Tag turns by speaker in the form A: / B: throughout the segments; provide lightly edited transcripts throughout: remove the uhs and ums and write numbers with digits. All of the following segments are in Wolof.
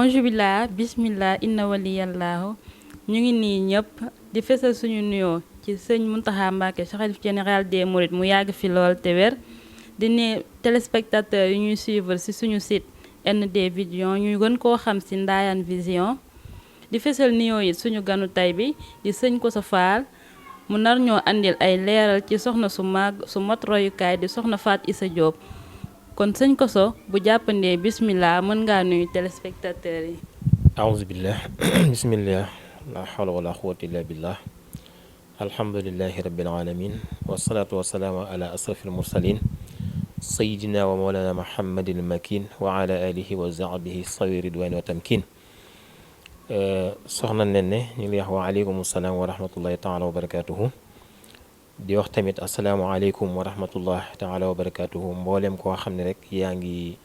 A: anjubillah bismillah inna waliyallahu ñu ngi nii ñëpp di fesal suñu nuyoo ci sëñ Mountakha Mbacké xalif général des mourides mu yàgg fi lool te wér di ne téléspectateurs yu ñuy suivre ci suñu site ND Vision ñu gën koo xam ci Ndayane Vision di fesal nuyoo yi suñu ganu tay bi di sëñ Kosso Fall mu nar ñoo andil ay leeral ci soxna su màgg su mot royukaay di soxna Faat Issa Diop kon sëñ Kosso bu jàppandee bismillah mën ngaa nuyu téléspectateurs yi.
B: aouzu billah bismillah la hawla wala quwwata illa billah alhamdulillahi rabbil alamin wassalatu wassalamu ala asrafil mursalin sayyidina wa mawlana muhammadil makin wa ala alihi wa sahbihi sawi ridwani wa tamkin. soxna Nene ñu ngi wax wa aleykum salaam wa rahmatullahi taala wa barakatuhu di wax tamit asalaamaaleykum wa rahmatullahi taala wa barakatuhu mboolem koo xam ne rek yaa ngi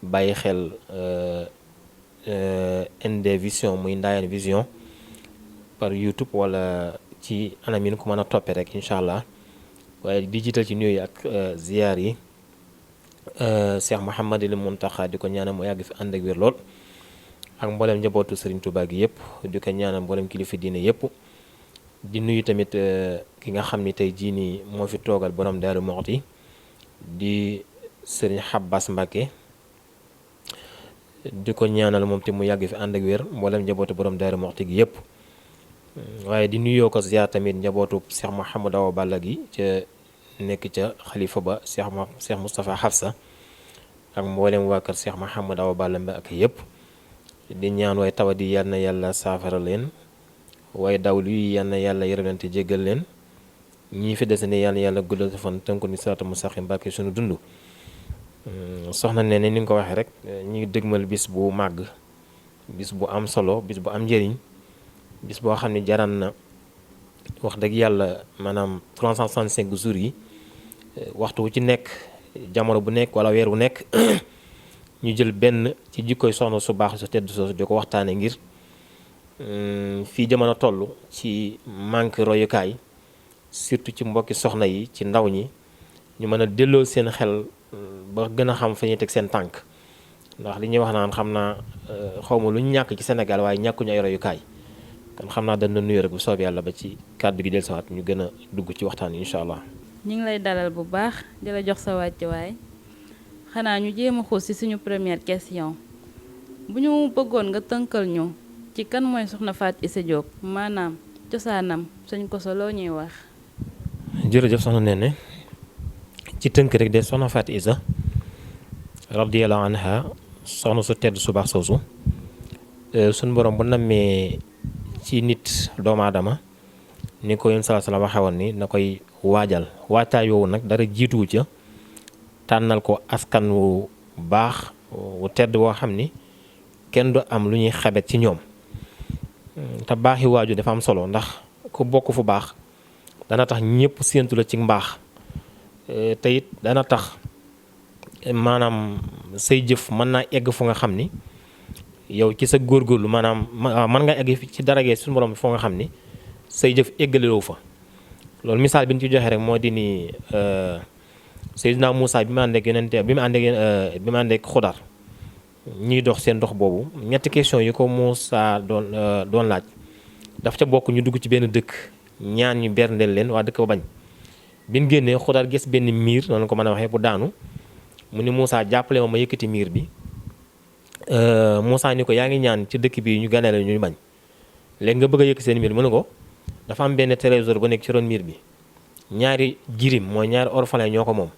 B: bàyyi xel ND Vision muy Ndayane Vision par YouTube wala ci anam yi ko mën a toppee rek incha allah waaye di jiital ci nuyu ak ziyaar yi Cheikh Mouhamadul Mountakha di ko ñaanal mu yàgg fi ànd ak wér lool ak mboolem njabootu Serigne Touba gi yëpp di ko ñaanal mboolem kilifa diine yëpp. di nuyu tamit ki nga xam ni tey jii nii moo fi toogal borom Daaru Muxti di Serigne Xabbas Mbacké di ko ñaanal moom te mu yàgg fi ànd ak wér mboolem njabootu borom Daaru Muxti gi yëpp. waaye di nuyoo ko ziar tamit njabootu Cheikh Mouhamadou Awa Balla gi ca nekk ca xalifa ba Cheikh Moustapha Hafsa ak mboolem waa kër Cheikh Mouhamadou Awa Balla mba ak yëpp. di ñaan waaye tawa di yal na yàlla saafara leen waaye daw luy yal na yàlla yërëm leen te jéggal leen ñii fi des ne yal na yàlla guddal sa fan tënku ni siraatal mustaqiim barke suñu dund. soxna ne ni nga ko waxee rek ñu ngi dëgmal bis bu màgg bis bu am solo bis bu am njëriñ bis boo xam ne jaran na wax dëgg yàlla maanaam 365 jours yi waxtu wu ci nekk jamono bu nekk wala weer bu nekk ñu jël benn ci jikkoy soxna su baax su tedd soosu di ko waxtaane ngir fii jamono toll ci manque royukaay surtout ci mbokki soxna yi ci ndaw ñi ñu mën a delloo seen xel ba gën a xam fa ñuy teg seen tànk ndax li ñuy wax naan xam naa xawma lu ñu ñàkk ci Sénégal waaye ñàkkuñu ay royukaay kon xam naa dañ na nuyu rek bu soob yàlla ba ci kàddu gi del sawaat ñu gën a dugg ci waxtaan yi incha allah.
A: ñu ngi lay dalal bu baax di la jox sa wàccuwaay xanaa ñu jéem a xuus ci suñu première question bu ñu bëggoon nga tënkal ñu ci kan mooy soxna Faat Issa Diop maanaam cosaanam sëñ Kosso loo ñuy wax.
B: jërëjëf soxna Nene ci tënk rek de soxna Faat Issa radiyallahu anha soxna su tedd su baax soosu suñ borom bu nammee ci nit doomu aadama ni ko yéen sallallahu alayhi wa sallam waxee woon ni na koy waajal waajtaay woowu nag dara jiituwu ca tànnal ko askan wu baax wu tedd woo xam ni kenn du am lu ñuy xebet ci ñoom te baaxi waaju dafa am solo ndax ku bokk fu baax dana tax ñëpp séentu la ci mbaax te it dana tax maanaam say jëf mën naa egg fu nga xam ni yow ci sa góorgóorlu maanaam mën nga egg ci daragee suñu borom bi foo nga xam ni say jëf eggalewoo fa loolu misaal bi ñu ci joxe rek moo di ni Seydina Moussa bi ma ànd ak yonente bi ma ànd ak Xudar ñuy dox seen dox boobu ñetti question yi ko Moussa doon laaj daf ca bokk ñu dugg ci benn dëkk ñaan ñu berndeel leen waa dëkk ba bañ bi ñu génnee Xudar gis benn miir noonu ko mën a waxee bu daanu mu ni Moussa jàppale ma yëkkati miir bi Moussa ni ko yaa ngi ñaan ci dëkk bi ñu ganale ñu bañ léegi nga bëgg a yëkk seen miir mu ne ko dafa am benn trésor bu nekk ci ron miir bi ñaari jirim mooy ñaari orphelin ñoo ko moom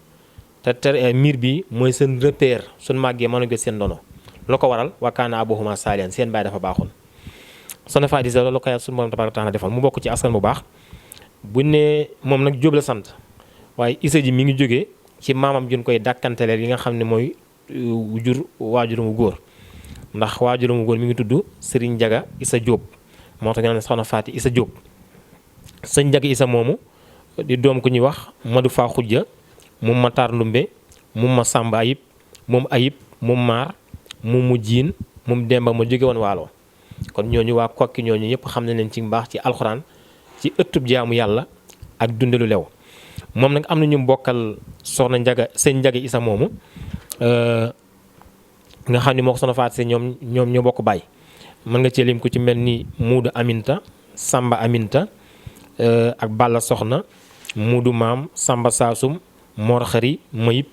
B: te miir bi mooy seen repère suñ màggee mën a jot seen ndono lu ko waral wakkaana abuhuma saalihan seen baay dafa baaxoon soxna Faat Issa loolu ko yàlla suñu borom tabaaraka taala defal mu bokk ci askan bu baax bu ne moom nag Jóob la sant waaye Issa ji mi ngi jógee ci maamam jun koy dàkkanteleel yi nga xam ne mooy waajuram wu góor ndax waajuram wu góor mi ngi tudd Serigne Njaga Issa Diop moo tax ñu naan soxna Faati Issa Diop sëñ Njaga Issa moomu di doom ku ñuy wax Madu Faa Xujja moom ma Taar Ndumbe moom ma Sàmba Ayib moom maar moom mu jiin moom Demba ma jóge woon Waalo kon ñooñu waa kokki ñooñu ñëpp xam ne leen ci mbaax ci alxuraan ci ëttub jaamu yàlla ak dundelu lew moom nag am na ñu bokkal soxna Njaga sëñ Njaga Issa moomu nga xam ne moo ko soxna Faati ñoom ñoo bokk baay mën nga cee lim ku ci mel ni Muudu Aminta Samba Aminta ak Balla Soxna Muudu Maam Samba Saasum Mor Xëri Mayib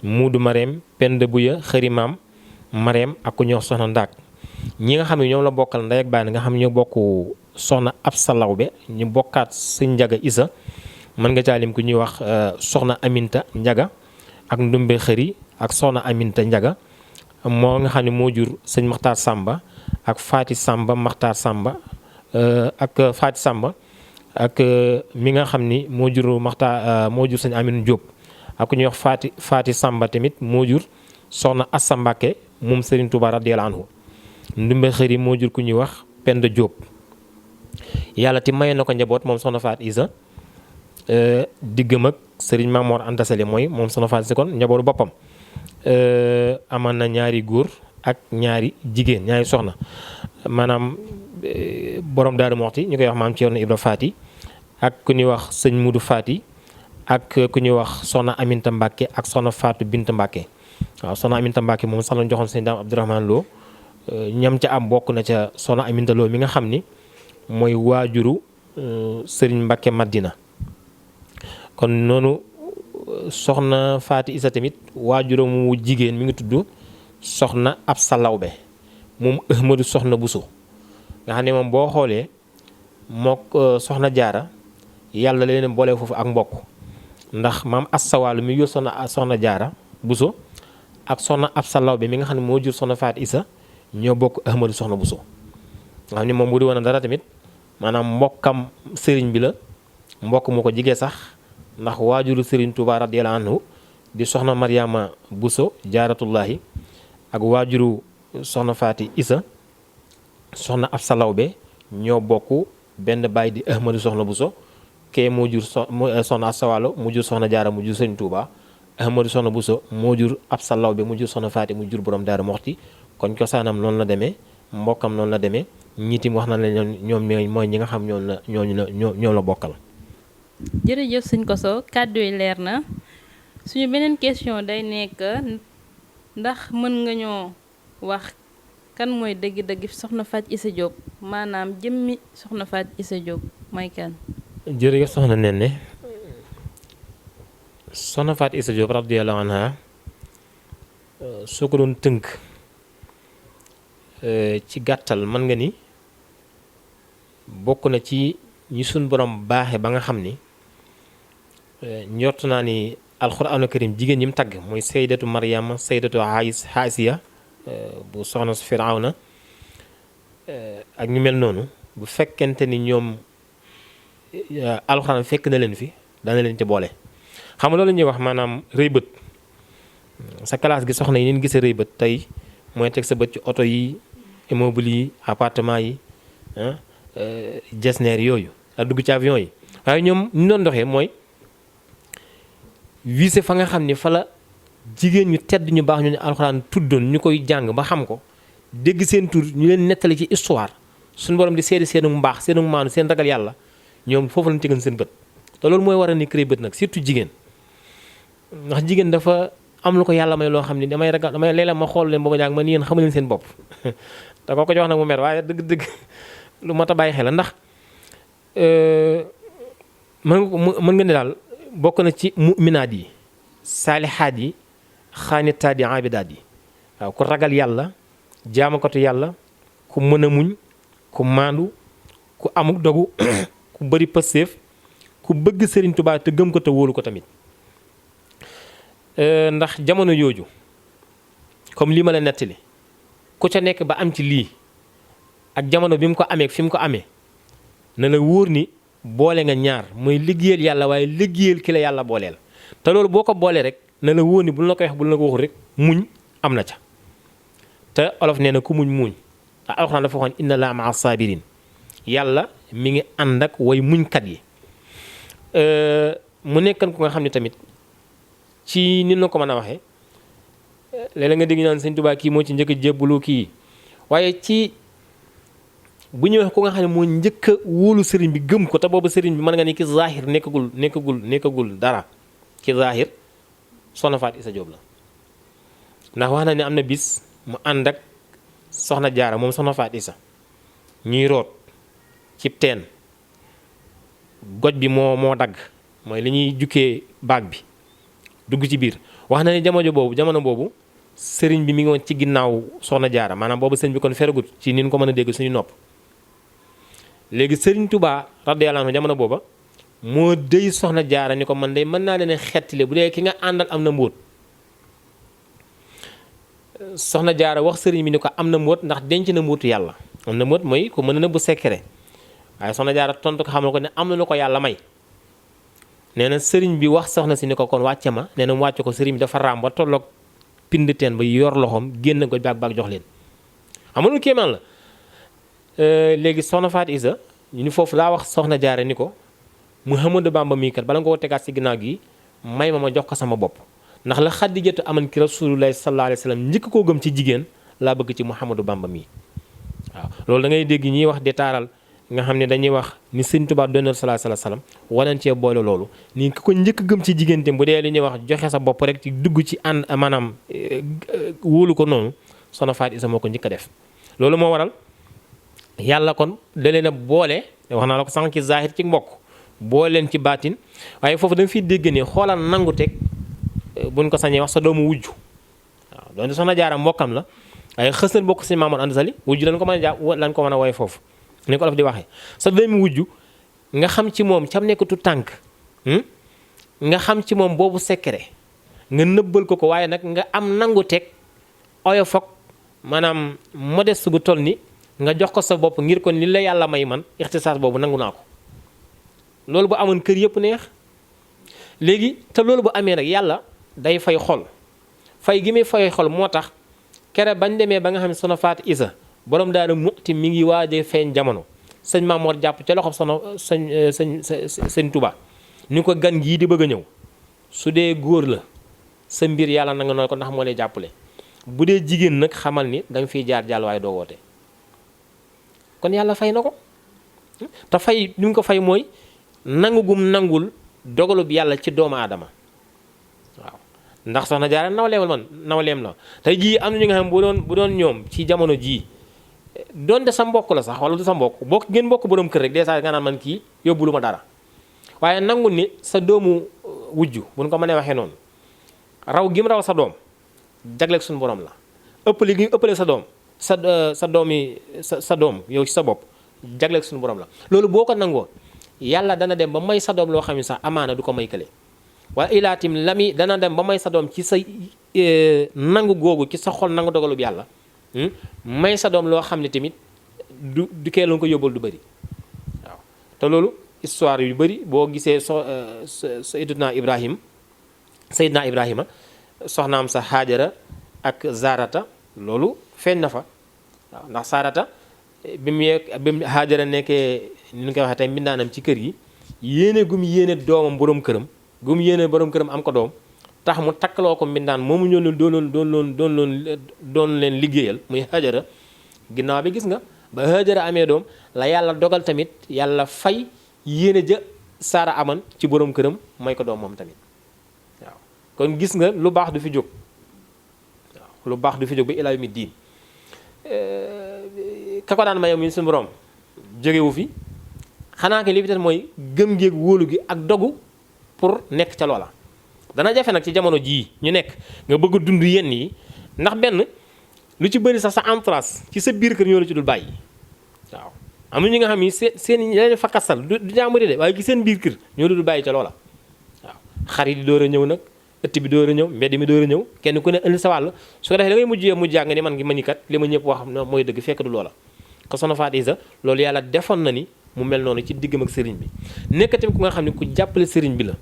B: Muudu Mareem Penda Buya Xëri Maam Mareem ak ku ñuy wax soxna Ndaak ñi nga xam ne ñoom la bokkal ndey ak baay nga xam ne ñoo bokk soxna Absa Lawbe ñu bokkaat sëñ Njaga Isa mën nga caa lim ku ñuy wax soxna Aminta Njaga ak Ndumbe Xëri ak soxna Aminta Njaga moo nga xam ne moo jur sëñ Maxtaar Samba ak Faati Samba Maxtaar Samba ak Faati Samba ak mi nga xam ni moo jur sëñ Aminu Jóob ak ku ñuy wax Faati Samba tamit moo jur soxna Assa Mbàkke moom Serigne Touba radiyallahu anhu Ndumbe Xëri moo jur ku ñuy wax Penda Jóob yàlla ti maye na ko njaboot moom soxna Faat Isa diggam ak Serigne Mamor Anta Sali mooy moom soxna Faat Isa kon njabootu boppam amoon na ñaari góor ak ñaari jigéen ñaari soxna maanaam borom Daaru Muxti ñu koy wax maam Ceerno Ibra Faati ak ku ñuy wax sëñ Mudu Faati ak ku ñuy wax soxna Aminta Mbàkke ak soxna Faatu Binta Mbàkke waaw soxna Aminta Mbàkke moom sax lañ joxoon sëñ Daam Abdourahmane Lo ñam ca am bokk na ca soxna Aminta Lo mi nga xam ni mooy waajuru sëriñ Mbàkke Madina kon noonu soxna Faati Isa tamit waajuram wu jigéen mi ngi tudd soxna Absa Lawbe moom Ahmadu soxna Buso nga xam ne moom boo xoolee mook soxna jaara yàlla leen boole foofu ak mbokk ndax maam Assawalu mi jur soxna jaara Buso ak soxna Absa Lawbe mi nga xam ne moo jur soxna Faati Isa ñoo bokk Ahmadu soxna Buso nga xam ne moom bu di woon dara tamit maanaam mbokkam sëriñ bi la mbokk mu ko jigee sax ndax waajuru sëriñ Tuubaa radiyallaahu anhu di soxna Mariama Buso jaaratullaahi ak waajuru soxna Faati Isa soxna Absa Lawbe ñoo bokk benn baay di Ahmadu soxna Buso kee moo jur soxna Asta Walo mu jur soxna Jaara mu jur sëriñ Tuubaa Ahmadu soxna Buso moo jur Absa Lawbe mu jur soxna Faati mu jur borom Daaru Muxti kon cosaanam noonu la demee mbokkam noonu la demee ñiitim wax na la ñoom mooy ñi nga xam ñoom la bokkal.
A: jërëjëf sëñ Koso kàddu yi leer na suñu beneen question day nekk ndax mën nga ñoo wax kan mooy dëgg-dëgg soxna Faat Isa Diop maanaam jëmmi soxna Faat Isa Diop mooy kan.
B: jërëjëf soxna Nene soxna Faat Isa Diop radiyallahu anha soo ko doon tënk ci gàttal mën nga ni bokk na ci ñi suñ borom baaxe ba nga xam ni njort naa ni alxuraanu karim jigéen ñi mu tagg mooy saydatu Maryama saydatu Haasiya bu soxna su Firawna ak ñu mel noonu bu fekkente ni ñoom alxuraan fekk na leen fi dana leen ci boole xam nga loolu ñuy wax maanaam rëy bët sa classe gi soxna yi neen gisee rëy bët tey mooy teg sa bët ci oto yi immeuble yi appartement yi jesneer yooyu ak dugg ci avion yi waaye ñoom ñu doon doxee mooy visé fa nga xam ni fa la jigéen ñu tedd ñu baax ñu ne alxuraan tuddoon ñu koy jàng ba xam ko dégg seen tur ñu leen nettali ci histoire suñu borom di seede seenu mbaax seenu maanu seen ragal yàlla ñoom foofu lañu tegan seen bët te loolu mooy war a ni créé bët nag surtout jigéen ndax jigéen dafa am lu ko yàlla may loo xam ni damay ragal damay léeg-léeg ma xool leen ba ma jàng ma ni yéen xamu leen seen bopp te koo ko jox nag mu mer waaye dëgg-dëgg lu mat a bàyyi xel la ndax mën nga ne daal bokk na ci mu'minaat yi saalihaat yi xaanitaat yi aabidaat yi waaw ku ragal yàlla jaamakatu yàlla ku mën a muñ ku maandu ku amuk dogu ku bëri pësséef ku bëgg Sëriñ Tuubaa te gëm ko te wóolu ko tamit ndax jamono yooju comme lii ma la nettali ku ca nekk ba am ci lii ak jamono bi mu ko amee fi mu ko amee na la wóor ni boole nga ñaar mooy liggéeyal yàlla waaye liggéeyal ki la yàlla booleel te loolu boo ko boolee rek na la wóor ni bu la ko wax bu la ko waxul rek muñ am na ca te olof nee na ku muñ muñ te alxuraan dafa waxoon inna laa maa saabiriin yàlla mi ngi ànd ak way muñkat yi mu nekkan ku nga xam ne tamit ci ni na ko mën a waxee léeg-léeg nga dégg naan Sëñ Tuubaa kii moo ci njëkk a jébbalu kii waaye ci bu ñu wax ku nga xam ne moo njëkk a wóolu sëriñ bi gëm ko te boobu sëriñ bi mën nga ni ki zaahir nekkagul dara ki zaahir soxna Faat Isa Jóob la ndax wax na ne am na bis mu ànd ak soxna jaara moom soxna Faat Isa ñuy root cib teen goj bi moo dagg mooy li ñuy jukkee baag bi dugg ci biir wax na ne jamono boobu sëriñ bi mi ngi woon ci ginnaaw soxna jaara maanaam boobu sëriñ bi kon feragut ci ni ñu ko mën a dégg suñu nopp léegi sëriñ Tuubaa radiyallaahu anhu jamono booba moo déy soxna jaara ni ko man de mën naa leen xettile bu dee ki nga àndal am na mbóot soxna jaara wax sëriñ bi ni ko am na mbóot ndax denc na mbóotu yàlla am na mbóot mooy ku mën a nëbbu secret waaye soxna jaara tontu ko xamal ko ne am na lu ko yàlla may nee na sëriñ bi wax soxna si ni ko kon wàcce ma nee na mu wàcce ko sëriñ bi dafa raam ba tolloog pind teen ba yor loxoom génn goj baag jox leen amul kéemaan la léegi soxna Faat Isa ñu ni foofu laa wax soxna jaara ni ko Muhammadu Bamba mii kat bala nga ko tegaat si ginnaaw gi may ma jox ko sama bopp ndax la Xadijatu aman ki Rasulullaahi sallallaahu alayhi wa sallam njëkk koo gëm ci jigéen laa bëgg ci Muhammadu Bamba mii waaw loolu da ngay dégg ñiy wax di taaral nga xam ne dañuy wax ni Sëñ Tuubaa doonal sallallaahu alayhi wa sallam wanan cee boole loolu ni ki ko njëkk gëm ci jigéen te bu dee li ñuy wax joxe sa bopp rek ci dugg ci ànd maanaam wóolu ko noonu soxna Faat Isa moo ko njëkk a def loolu moo waral yàlla kon da leen a boole wax naa la ko sànq ci zaahir ci mbokk boole leen ci baatin waaye foofu da nga fiy dégg ne xoolal nangu teg buñ ko sañee wax sa doomu wujju waaw doonte soxna jaara mbokkam la waaye xës na bokk si Maamor Anta Sali wujju lañ ko mën a jàpp lañ ko mën a woy foofu ni ko daf di waxee sa doomu wujju nga xam ci moom cam nekkatu tànk nga xam ci moom boobu secret nga nëbbal ko waaye nag nga am nangu teg oyof ak maanaam modeste bu toll ni nga jox ko sa bopp ngir kon li la yàlla may man ixtisaas boobu nangu naa ko loolu bu amoon kër yëpp neex léegi te loolu bu amee nag yàlla day fay xol fay gi muy fay xol moo tax kere bañ demee ba nga xam ne soxna Faat Isa borom daara muti mi ngi waajee feeñ jamono sëñ Maamoor jàpp ca loxob soxna sëñ Tuubaa ni ko gan gii di bëgg a ñëw su dee góor la sa mbir yàlla na nga noonu ko ndax moo lay jàppale bu dee jigéen nag xamal ni da nga fiy jaar jàll waaye doo woote kon yàlla fay na ko te fay ni mu ko fay mooy nangu gum nangul dogalub yàlla ci doomu aadama waaw ndax soxna jaara nawleem la tey jii am na ñu nga xam bu doon ñoom ci jamono jii doonte sa mbokk la sax wala du sa mbokk ngeen mbokk borom kër rek dee saa nga naan man kii yóbbu lu ma dara waaye nangu ni sa doomu wujju buñ ko mënee waxee noonu raw gim raw sa doom jagleeg suñu borom la ëppale gi ëppale sa doom sa doom yow ci sa bopp jagleeg suñu borom la loolu boo ko nangoo yàlla dana dem ba may sa doom loo xam ne sax amaana du ko may kële wala ilaatim lami dana dem ba may sa doom ci sa nangu googu ci sa xol nangu dogalub yàlla may sa doom loo xam ne tamit du kee loon ko yóbbal du bëri waaw te loolu histoire yu bëri boo gisee Seydina Ibrahima soxnaam sa Haajara ak Zarata loolu feeñ na fa waaw ndax Sarata bi mu Haajara nekkee ni ñu koy waxee tey mbindaanam ci kër gi yéene gum yéene doomam borom këram am ko doom tax mu takkaloo ko mbindaan moomu ñoo doon leen liggéeyal muy Haajara ginnaaw bi gis nga ba Haajara amee doom la yàlla dogal tamit yàlla fay yéene ja Saara aman ci borom këram may ko doom moom tamit waaw kon gis nga lu baax du fi jóg waaw lu baax du fi jóg ba ilaa yawmi diin ka ko daan maye muy suñu borom jógewu fi xanaa ke li fi des mooy gëm géeg wóolu gi ak dogu pour nekk ca loola dana jafe nag ci jamono jii ñu nekk nga bëgg a dund yenn yi ndax benn lu ci bëri sax sa entourage ci sa biir kër ñoo la ci dul bàyyi waaw am na ñi nga xam ni seen leen fakkasal du jàmbari de waaye ci seen biir kër ñoo la dul bàyyi ca loola waaw xarit yi door a ñëw nag ëtt bi door a ñëw mbedd mi door a ñëw kenn ku ne indi sa wàll su ko defee da ngay mujj jàng ni man ngi mëni kat li ma ñëpp wax mooy dëgg fekk du loola ko soxna Faat Isa loolu yàlla defoon na ni mu mel noonu ci diggam ak sëriñ bi nekk tamit ku nga xam ne ku jàppale sëriñ bi la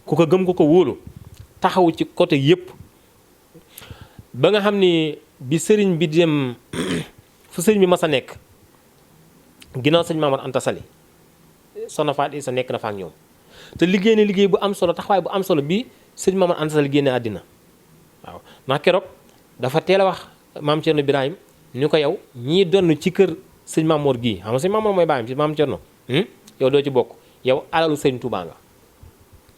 B: ku ko gëm ku ko wóolu taxaw ci côté yëpp ba nga xam ni bi sëriñ bi dem fu sëriñ bi mas a nekk ginnaaw sëñ Maamor Anta Sali soxna Faat Isa nekk na fa ak ñoom te liggéey na liggéey bu am solo taxawaay bu am solo bi sëñ Maamor Anta Sali génne àddina waaw ndax keroog dafa teel a wax maam Cerno Birahim ni ko yow ñii donn ci kër sëñ Maamor gii xam nga sëñ Maamor mooy baayam ci maam Cerno yow doo ci bokk yow alalu sëñ Touba nga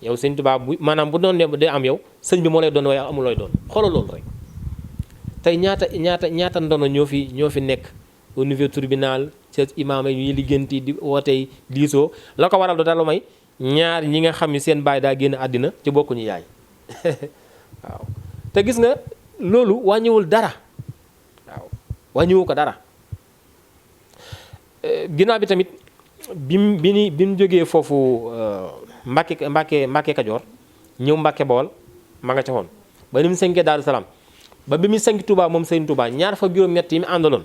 B: yow sëñ Touba bu maanaam bu doon de am yow sëñ bi moo lay doon waaye amul looy doon xoolal loolu rek tey ñaata ndono ñoo fi nekk au niveau tribunal ca imaam yi ñuy liggéenti di wootey diisoo la ko waral du dara may ñaar ñi nga xam ni seen baay daa génn àddina ci bokkuñu yaay waaw te gis nga loolu wàññiwul dara waaw wàññiwu ko dara ginnaaw bi tamit bi mu jógee foofu Mbàkke Kajoor ñëw Mbàkke Bawol ma nga ca woon ba ni mu sañkee Daaru Salaam ba bi mu sañk Touba moom Sëriñ Touba ñaar fa juróom-ñett yi mu àndaloon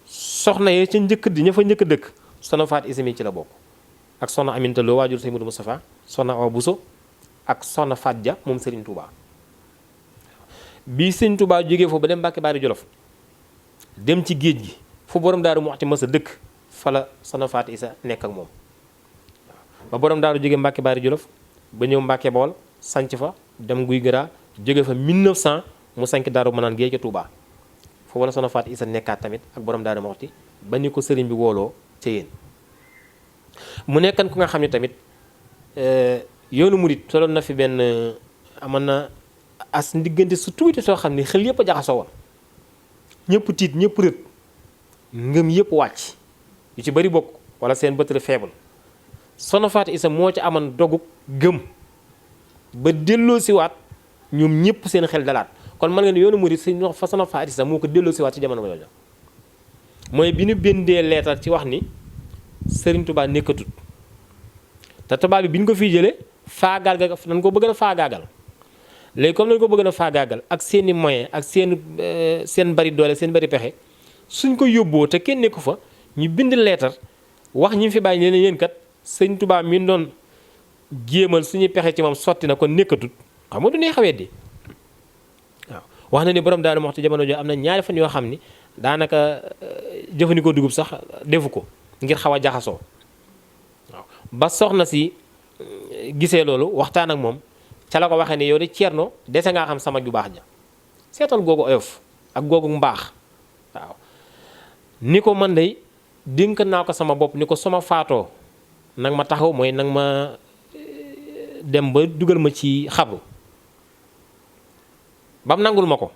B: soxna yee ca njëkk di ña fa njëkk dëkk soxna Faat Isa mi ci la bokk ak soxna Aminta Lo waajur Sëriñ Mudu Mustafa soxna Awa Buso ak soxna Faat Ja moom Sëriñ Touba bi Sëriñ Touba jógee foofu ba dem Mbàkke Baari Jolof dem ci géej gi fu borom Daaru Muxti mës a dëkk fa la soxna Faat Isa nekk ak moom ba borom Daaru jógee Mbàkke Baari Jolof ba ñëw Mbàkke Bawol sanc fa dem Guy Gara jóge fa 1900 mu sanc Daaru Manaan géej ca Touba foofu la soxna Faat Isa nekkaat tamit ak borom Daaru Muxti ba ni ko sëriñ bi wooloo ca yéen mu nekkan ku nga xam ne tamit yoonu murit soloon na fi benn amoon na as ndiggante su tuuti soo xam ne xel yëpp a jaxasoo woon ñëpp tiit ñëpp rët ngëm yëpp wàcc yu ci bari bokk wala seen bëtëre faible soxna Faat Isa moo ci amoon dogu gëm ba delloo siwaat ñoom ñëpp seen xel dalaat kon mën nga ne yoonu murit si fa soxna Faat Isa moo ko delloo siwaat ci jamono ba jooju mooy bi ñu bindee leetar ci wax ni Sëriñ Tuubaa nekkatut te tubaab bi ñu ko fii jëlee faagaal ga dañ ko bëgg a faagaagal léegi comme dañ ko bëgg a faagaagal ak seeni moyen ak seen bari doole seen bari pexe suñ ko yóbboo te kenn nekku fa ñu bind leetar wax ñi fi bàyyi leen yéen kat Sëriñ Tuubaa mi doon jéemal suñuy pexe ci moom sotti na kon nekkatut xam nga du nee xawee di waaw wax na ni borom Daaru Muxti jamono joo am na ñaari fan yoo xam ni daanaka jëfandikoo dugub sax defu ko ngir xaw a jaxasoo waaw ba soxna si gisee loolu waxtaan ak moom ca la ko waxee ne yow de Ceerno dese ngaa xam sama ju baax ja seetal googu oyof ak googu mbaax waaw ni ko man day dénk naa ko sama bopp ni ko sama faatoo nag ma taxaw mooy nag ma dem ba dugal ma ci xabru bam nangul ma ko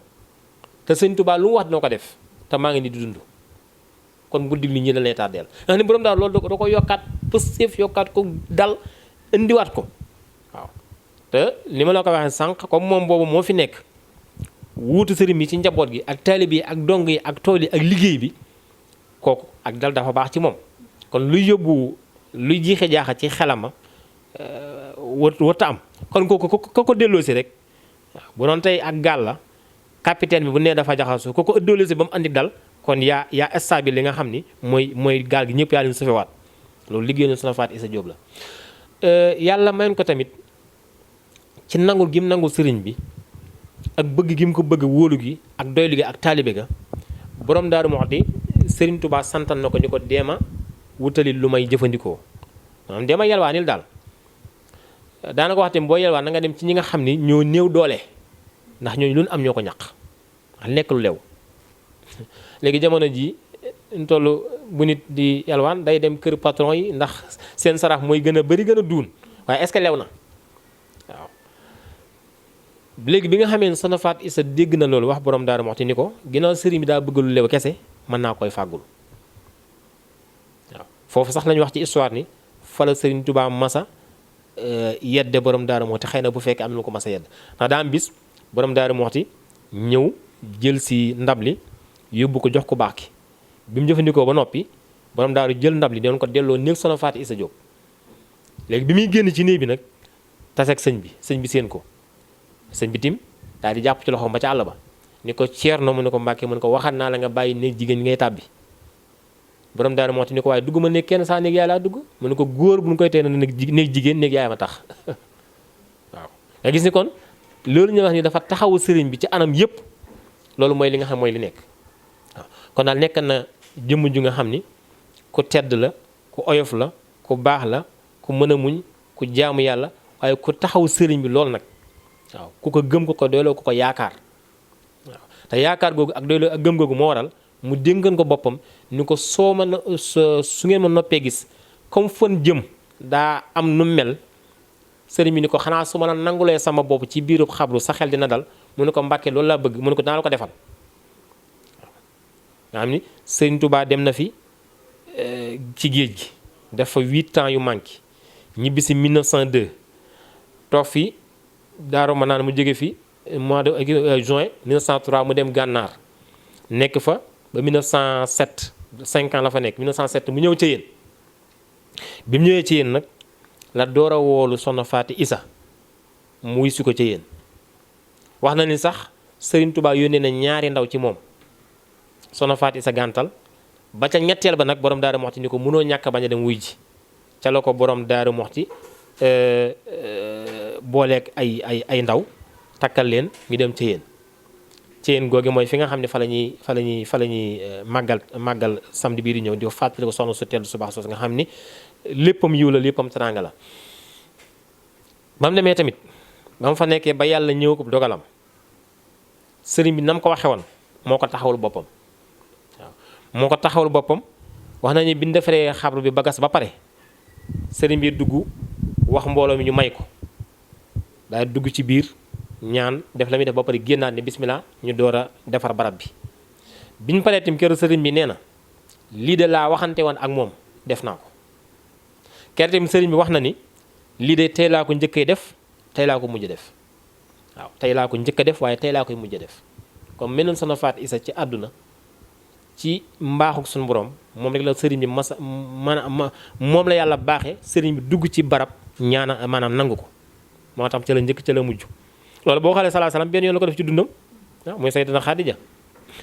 B: te Sëñ Tuubaa lu mu wax dina ko def te maa ngi ni di dund kon bu diglu ñi la lay tardeel ndax ni borom daal loolu da ko yokkaat pëstéef yokkaat ko dal indiwaat ko waaw te li ma la ko waxee sànq comme moom boobu moo fi nekk wuutu sëriñ bi ci njaboot gi ak taalib yi ak dong yi ak tool yi ak liggéey bi kooku ak dal dafa baax ci moom kon luy yóbbu luy jiixe jaaxa ci xelama wërta am kon ko delloo si rek waaw bu doon tey ak gaal la capitaine bi bu nee dafa jaxasoo ko delloo si ba mu andi dal kon yaa stable li nga xam ni mooy gaal gi ñëpp yaa leen sufewaat loolu liggéey na Soxna Faat Isa Jóob la yàlla mayoon ko tamit ci nangul gi mu nangul sëriñ bi ak bëgg gi mu ko bëgg wóolu gi ak doylu gi ak taalibe ga borom Daaru Muxti Sëriñ Tuubaa santan na ko ni ko deema wutali lu may jëfandikoo maanaam deema yalwaanil daal daana ko wax tamit boo yalwaan na nga dem ci ñi nga xam ni ñoo néew doole ndax ñooñu lu am ñoo ko ñaq ndax lekk lu lew léegi jamono ji ñu toll bu nit di yalwaan day dem kër patron yi ndax seen sarax mooy gën a bari gën a duun waaye est-ce que lew na waaw léegi bi nga xamee ne Soxna Faat Isa dégg na loolu wax borom Daaru Muxti ni ko ginnaaw sëriñ bi daa bëgg lu lew kese mën naa koy fàggul waaw foofu sax lañu wax ci histoire ni fa la Sëriñ Tuubaa masa yedde borom Daaru Muxti xëy na bu fekkee am na ko masa yedd ndax daa am bis borom Daaru Muxti ñëw jël si ndab li yóbbu ko jox ko baax ki bi mu jëfandikoo ba noppi borom daaru jël ndab li doon ko delloo néeg Soxna Faat Isa Jóob léegi bi muy génn ci néeg bi nag taseeg sëñ bi seen ko sëñ bi tim daal di jàpp ci loxoom ba ca àll ba ni ko Ceerno mu ne ko Mbàkke mu ne ko waxaat naa la nga bàyyi néeg jigéen ñi ngay tàbbi borom Daaru Muxti ni ko waaye dugg ma néeg kenn saa néeg yaay laa dugg mu ne ko góor bu ñu koy tee na néeg jigéen néeg yaay ma tax waaw nga gis ni kon loolu ñu wax ni dafa taxawu sëriñ bi ci anam yépp loolu mooy li nga xam mooy li nekk waaw kon daal nekk na jëmm ju nga xam ni ku tedd la ku oyof la ku baax la ku mën a muñ ku jaamu yàlla waaye ku taxaw sëriñ bi loolu nag waaw ku ko gëm ko doyloo ku ko yaakaar waaw te yaakaar googu ak doyloo ak gëm googu moo waral mu dénkan ko boppam ni ko soo ma su ngeen ma noppee gis comme fan jëm daa am nu mel sëriñ bi ni ko xanaa su ma la nangulee sama bopp ci biirub xabru sa xel dina dal mu ne ko Mbàkke loolu laa bëgg mu ne ko dinaa la ko defal. nga xam ni Sëriñ Tuubaa dem na fi ci géej gi def fa 8 ans yu manqué ñibbi si 1902 toog fi Daaru Manaan mu jóge fi mois de juin 1903 mu dem Gànnaar nekk fa ba 1907 5 ans la fa nekk 1907 mu ñëw ci yéen bi mu ñëwee ci yéen nag la door a woolu Soxna Faati Isa mu wuy si ko ci yéen wax na ni sax Sëriñ Tuubaa yónnee na ñaari ndaw ci moom Soxna Faati Isa gàntal ba ca ñetteel ba nag borom Daaru Muxti ni ko mënoo ñàkk bañ a dem wuy ji ca la ko borom Daaru Muxti booleeg ay ndaw takkal leen ñu dem ci yéen googu mooy fi nga xam ne fa la ñuy màggal samedi bii di ñëw di ko fàttali ko soxna su tedd su baax soos nga xam ni léppam yiw la léppam teraanga la. ba mu demee tamit ba mu fa nekkee ba yàlla ñëw ko dogalam sëriñ bi na mu ko waxee woon moo ko taxawul boppam waaw moo ko taxawul boppam wax nañu bi ñu defaree xabru bi ba gas ba pare sëriñ bi dugg wax mbooloo mi ñu may ko daal dugg ci biir ñaan def la muy def ba pare génnaat ne bismillah ñu door a defar barab bi biñ paree tim keroog sëriñ bi nee na lii de laa waxante woon ak moom def naa ko keroog tim sëriñ bi wax na ni lii de tey laa ko njëkkee def tey laa ko mujj def waaw tey laa ko njëkk a def waaye tey laa koy mujj def comme mel na Soxna Faati Isa ci àdduna ci mbaaxuk suñu borom moom rek la sëriñ bi moom la yàlla baaxee sëriñ bi dugg ci barab ñaana maanaam nangu ko moo tax ca la njëkk ca la mujj loolu boo xoolee salaa salaam benn yoon la ko def ci dundam muy Sayyidatuna Xadija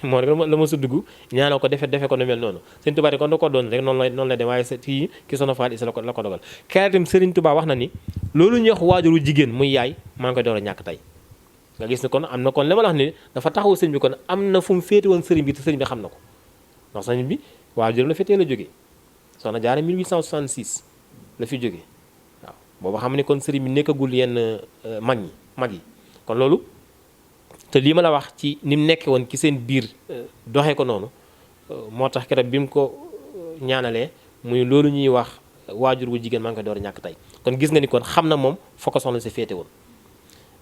B: moo rek la ma su dugg ñaanal ko defe ko nu mel noonu Sëriñ Tuubaa kon da ko doon rek noonu la dem waaye kii ki Soxna Faati Isa la ko dogal kaatam Sëriñ Tuubaa wax na ni loolu ñuy wax waajuru jigéen muy yaay maa ngi koy door a ñàkk tey nga gis ni kon am na kon li ma la wax ni dafa taxaw sëriñ bi kon am na fu mu féete woon sëriñ bi te sëriñ bi xam na ko ndax sëriñ bi waajuram la féetee la jógee Soxna Jaara 1866 la fi jógee waaw booba xam ne kon sëriñ bi nekkagul yenn mag yi kon loolu te lii ma la wax ci ni mu nekkee woon ci seen biir doxee ko noonu moo tax keroog bi mu ko ñaanalee muy loolu ñuy wax waajur wu jigéen maa ngi koy door a ñàkk tey kon gis nga ni kon xam na moom foo ko soxna si féete woon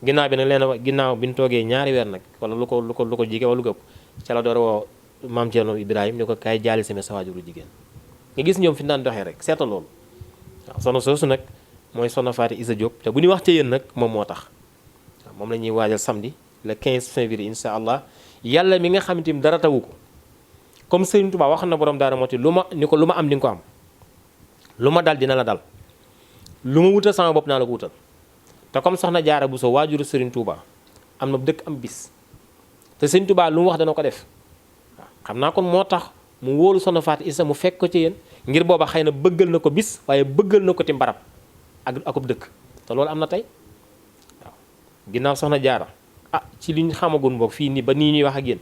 B: ginnaaw bi nag ginnaaw bi ñu toogee ñaari weer nag wala lu ko jige wala lu gëpp ca la door a woo maam Thierno Ibrahima ni ko kaay jaali same sa waajur wu jigéen nga gis ñoom fi ñu daan doxee rek seetal loolu waaw soxna soosu nag mooy Soxna Faati Isa Diop te bu ñuy wax ci yéen nag moom moo tax waaw moom la ñuy waajal samedi le 15 février incha allah yàlla mi nga xamante ni dara tawu ko comme Sëriñ Tuubaa wax na borom Daaru Muxti lu ma am di nga ko am lu ma dal dina la dal lu ma wutal sama bopp naa la ko wutal te comme Soxna Jaara Buso waajuru Sëriñ Tuubaa am na dëkk am bis te Sëriñ Tuubaa lu mu wax dana ko def waaw xam naa kon moo tax mu wóolu Soxna Faati Isa mu fekk ko ci yéen ngir booba xëy na bëggal na ko bis waaye bëggal na ko ci mbarab akub dëkk te loolu am na tey waaw ginnaaw Soxna Jaara ci li ñu xamagun boog fii nii ba nii ñuy wax ak yéen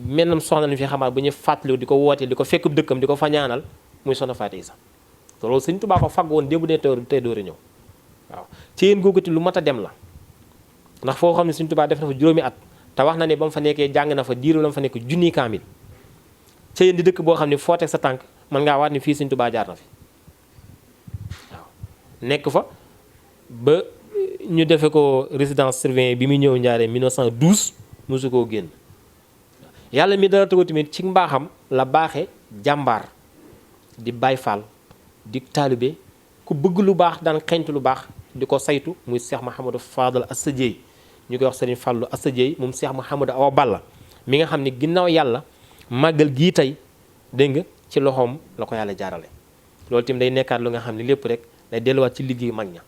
B: mennam soxna lañu fi xamaat bu ñu fàttaliwu di ko wootee di ko fekk dëkkam di ko fa ñaanal muy Soxna Faati Isa te loolu Sëriñ Tuubaa ko fagg woon démb ne tey door a ñëw waaw ci yéen googu ti lu mat a dem la ndax foo xam ne Sëriñ Tuubaa def na fa juróomi at te wax na ne ba mu fa nekkee jàng na fa diiru la mu fa nekk junni kaamil ci yéen di dëkk boo xam ne foo teg sa tànk mën ngaa waat ni fii Sëriñ Tuubaa jaar na fi waaw nekk fa ba ñu defe ko résidence surveillée bi muy ñëw Njaaréem 1912 mosu koo génn yàlla mi dara tëgoo tamit ci mbaaxam la baaxe jàmbaar di Baay Faal di taalibe ku bëgg lu baax daan xeñtu lu baax di ko saytu muy Cheikh Mouhamadou Fadal Assa Dieye ñu koy wax Serigne Fallou Assa Dieye moom Cheikh Mouhamadou Awa Balla mi nga xam ne ginnaaw yàlla màggal gii tey dégg nga ci loxoom la ko yàlla jaarale loolu tamit day nekkaat lu nga xam ne lépp rek day delluwaat ci liggéey mag ña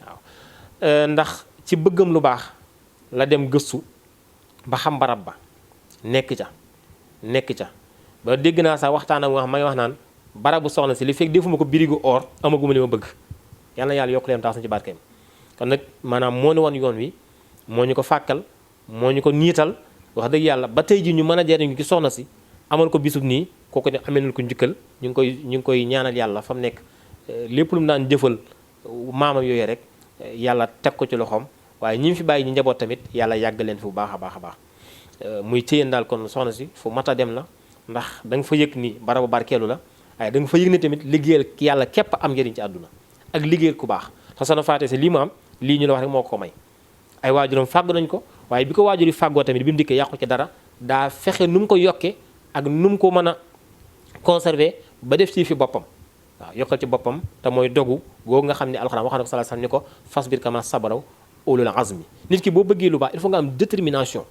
B: waaw ndax ci bëggam lu baax la dem gëstu ba xam barab ba nekk ca ba dégg naa sax waxtaan ak ma ngi wax naan barabu soxna si li fekk defuma ko birigu or amaguma li ma bëgg yàlla na yàlla yokk leen taas na ci barkeem kon nag maanaam moo ni woon yoon wi moo ñu ko fàkkal moo ñu ko niital wax dëgg yàlla ba tey ji ñu mën a jariñu ci soxna si amal ko bisub nii kooku ne amelul ko njukkal ñu ngi koy ñaanal yàlla fa mu nekk lépp lu mu daan jëfal maamam yooyu rek yàlla teg ko ci loxoom waaye ñi fi bàyyi ñu njaboot tamit yàlla yàgg leen fi bu baax a baax a baax muy téyeen daal kon soxna si fu mat a dem la ndax da nga fa yëg ni barabu barkeelu la waaye da nga fa yëg ni tamit liggéeyal yàlla képp am njëriñ ci àdduna ak liggéeyal ku baax te Soxna Faati Isa lii mu am lii ñu la wax rek moo ko may ay waajuram fàgg nañ ko waaye bi ko waajur yi fàggoo tamit bi mu dikkee yàqu ci dara daa fexe nu mu ko yokkee ak nu mu ko mën a conserver ba def ci fi boppam waaw yokkal ci boppam te mooy dogu googu nga xam ne alxuraan wax na ko sallallahu alayhi wasallam ni ko fasbir kama sabaraw ulul azmi nit ki boo bëggee lu baax il faut nga am détermination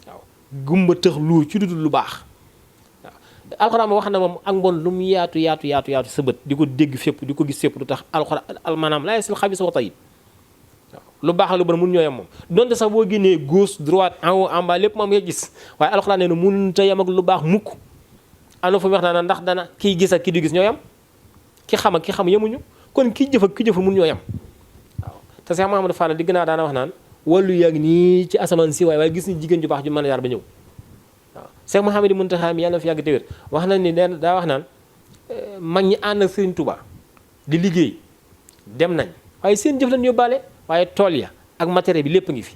B: waaw gumba tëx lu ci dudul lu baax waaw alxuraan wax na moom ak mbon lu mu yaatu sa bët di ko dégg fépp di ko gis fépp du tax alxuraan maanaam laa yasil xabisa wa tayyib waaw lu baax ak lu bon mun ñoo yem moom donte sax boo génnee gauche droite en haut en bas lépp moom ngay gis waaye alxuraan nee na mënut a yem ak lu baax mukk am na fu mu wax naa ndax dana kiy gis ak ki du gis ñoo yem ki xam ak ki xam yemuñu kon ki jëf ak ki jëful mun ñoo yem waaw te Cheikh Mahamadou Fall digg naa daana wax naan wàllu yàgg nii ci asamaan si waaye gis ni jigéen ju baax ju mën a jaar ba ñëw waaw Cheikh Mouhamadou Mountakha mi yàlla na fi yàgg te wér wax nañ ni daa wax naan mag ñi ànd ak Serigne Touba di liggéey dem nañ waaye seen jëf lañ yóbbaale waaye tool ya ak matériel bi lépp ngi fi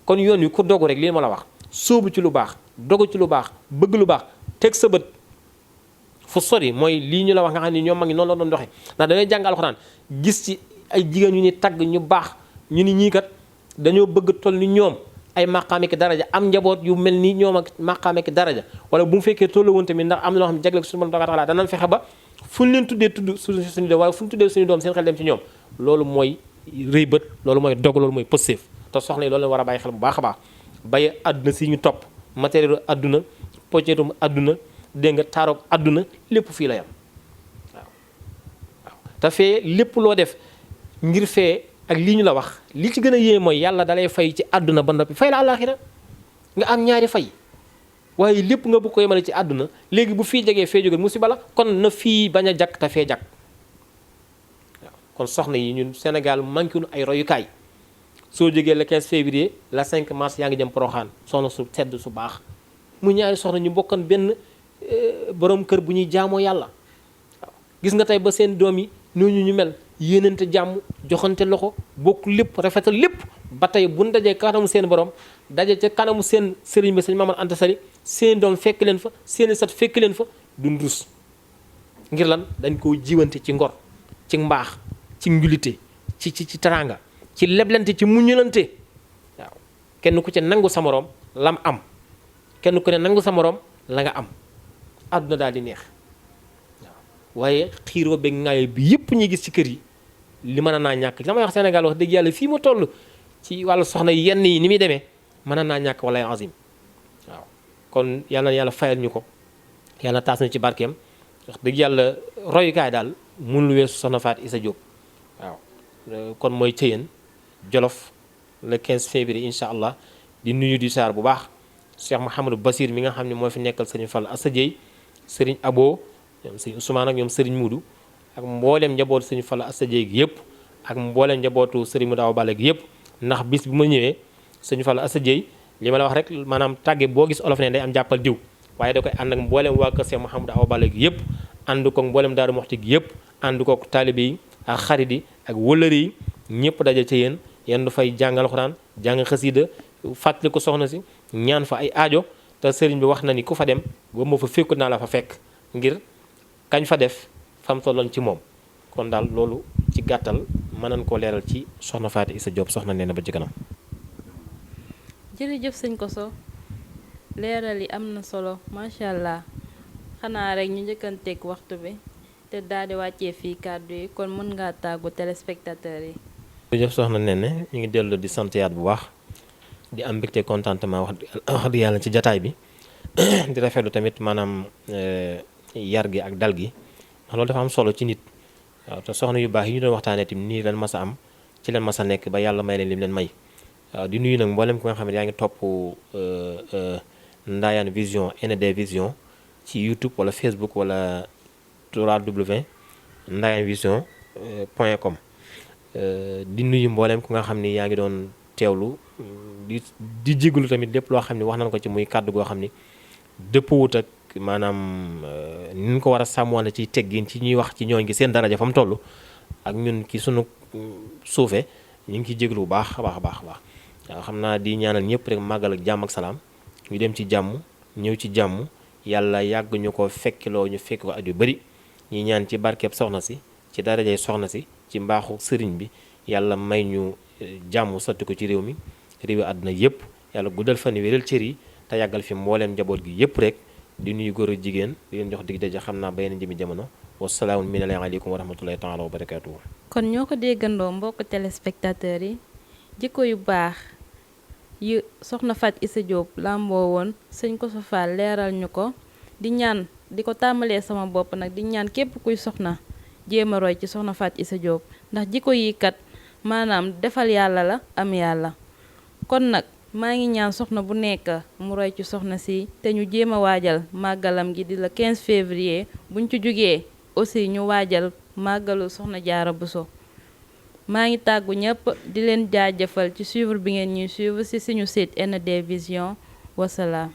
B: kon yoon wi ku dogu rek lii ma la wax sóobu ci lu baax dogu ci lu baax bëgg lu baax teg sa bët fu sori mooy lii ñu la wax nga xam ne ñoom mag ñi noonu la doon doxee ndax dañooy jàng alxuraan gis ci ay jigéen ñu ni tagg ñu baax ñu ni ñii kat dañoo bëgg toll ni ñoom ay maqaame ki daraja am njaboot yu mel ni ñoom ak maqaame ki daraja wala bu mu fekkee tollu woon tamit ndax am na loo xam ne jagleel suñu borom taala danañ fexe ba fu ñu leen tuddee tudd suñu doom waaye fu ñu tuddee suñu doom seen xel dem ci ñoom loolu mooy rëy bët loolu mooy dog loolu mooy pësséef te soxna yi loolu la war a bàyyi xel bu baax a baax bay àdduna si ñu topp matériel àdduna poccetum àdduna dégg nga taaroog àdduna lépp fii la yam waaw te fee lépp loo def ngir fee ak lii ñu la wax li ci gën a yéeme mooy yàlla dalay fay ci àdduna ba noppi fay la àllaaxira nga am ñaari fay waaye lépp nga bëgg ko yemale ci àdduna léegi bu fii jegee fee jóge musiba la kon na fii bañ a jakk te fee jakk waaw kon soxna yi ñun Sénégal manqué nu ay royukaay soo jógee le 15 février la 5 mars yaa ngi jëm Poroxaan soxna su tedd su baax mu ñaari soxna ñu bokkan benn borom kër bu ñuy jaamoo yàlla waaw gis nga tey ba seen doom yi ñooñu ñu mel yéenante jàmm joxante loxo bokk lépp rafetal lépp ba tey bu ñu dajee kanamu seen borom daje ca kanamu seen sëriñ bi sëñ Mamadou Anta Sali seen doom fekk leen fa seen sat fekk leen fa duñ rus ngir lan dañ koo jiwante ci ngor ci mbaax ci njulite ci teraanga ci leblante ci muñulante waaw kenn ku ci nangu sa morom lam am kenn ku ne nangu sa morom la nga am àdduna daal di neex waaw waaye xiiroo beeg ngaayo bi yëpp ñuy gis ci kër yi li mën naa ñàkk damay wax Sénégal wax dëgg yàlla fii mu toll ci wàllu soxna yenn yi ni muy demee mën naa ñàkk wala azim waaw kon yàlla na yàlla fayal ñu ko yàlla taas na ci barkeem wax dëgg yàlla royukaay daal mun lu weesu soxna Faat Issa Diop waaw kon mooy Cëyeen Jolof le 15 février incha allah di nuyu di saar bu baax Cheikh Mouhamadou Basir mi nga xam ne moo fi nekkal Serigne Fall Assa Dieye Serigne Abo ñoom Serigne Ousmane ak ñoom Serigne Moudou ak mboolem njabootu Serigne Fall Assa Dieye gi yëpp ak mboolem njabootu Serigne Moudou Awa Balla gi yëpp ndax bis bi ma ñëwee Serigne Fall Assa Dieye li ma la wax rek maanaam tàgge boo gis olof ne day am jàppal diw waaye da koy ànd ak mboolem waa kër Cheikh Mouhamadou Awa Balla gi yëpp ànd ko mboolem Daaru Muxti gi yëpp ànd ko taalibe yi ak xarit yi ak wëllëri yi ñëpp daje ci yéen du fay jàngal Alxuraan jàng xasida fàttali ko soxna si ñaan fa ay aajo te sëriñ bi wax na ni ku fa dem ba ma fa fekku naa la fa fekk ngir kañ fa def fam tolloon ci moom kon daal loolu ci gàttal mën nañ koo leeral ci soxna Faty Issa Diop soxna nee na ba ci kanam.
A: jërëjëf sëñ Koso leeral yi am na solo macha allah xanaa rek ñu njëkkanteeg waxtu bi te daal di wàccee fii kàddu yi kon mën ngaa tàggu téléspectateurs yi.
B: jërëjëf soxna Néné ñu ngi dellu di sant yaat bu baax di am mbégte contentement wax di yàlla ci jataay bi di rafetlu tamit maanaam yar gi ak dal gi ndax loolu dafa am solo ci nit waaw te soxna yu baax yi ñu doon waxtaanee tamit nii leen mas a am ci leen mas a nekk ba yàlla may leen lim leen may waaw di nuyu nag mboolem ki nga xam ne yaa ngi topp Ndayane Vision ND Vision ci YouTube wala Facebook wala www.ndayanevision.com di nuyu mboolem ku nga xam ni yaa ngi doon teewlu di jégalu tamit lépp loo xam ne wax nañ ko ci muy kàddu goo xam ni dëppwut ak maanaam ni ñu ko war a sàmmoon ci teggin ci ñuy wax ci ñooñ gi seen daraja fa mu toll ak ñun ki sunu suufe ñu ngi ciy jégalu bu baax a baax a baax waaw xam naa di ñaanal ñëpp rek màggal ak jàmm ak salaam ñu dem ci jàmm ñëw ci jàmm yàlla yàgg ñu ko fekkiloo ñu fekk ko at yu bëri ñi ñaan ci barkeeb soxna si ci darajay soxna si ci mbaaxu sëriñ bi yàlla may ñu jàmm sotti ko ci réew mi réewi àdduna yëpp yàlla guddal fan yi wéral cër yi te yàggal fi mbooleem njaboot gi yëpp rek di nuyu góor ak jigéen di leen jox dig daje xam naa ba yeneen jëmi jamono wasalaamu aleykum wa rahmatullahi taala wa barakatuhu.
A: kon ñoo ko déggandoo mbokk téléspectateurs yi jikko yu baax yu soxna Faty Issa Diop làmboo woon sëñ Kosso Fall leeral ñu ko di ñaan di ko tàmbalee sama bopp nag di ñaan képp kuy soxna jéem a roy ci soxna Faty Issa Diop ndax jikko yi kat maanaam defal yàlla la am yàlla kon nag maa ngi ñaan soxna bu nekk mu roy ci soxna si te ñu jéem a waajal màggalam gi di la 15 février buñ ci jógee aussi ñu waajal màggalu soxna Jaara Buso maa ngi tàggu ñëpp di leen jaajëfal ci suivre bi ngeen ñuy suivre ci suñu site ND Vision wasalaam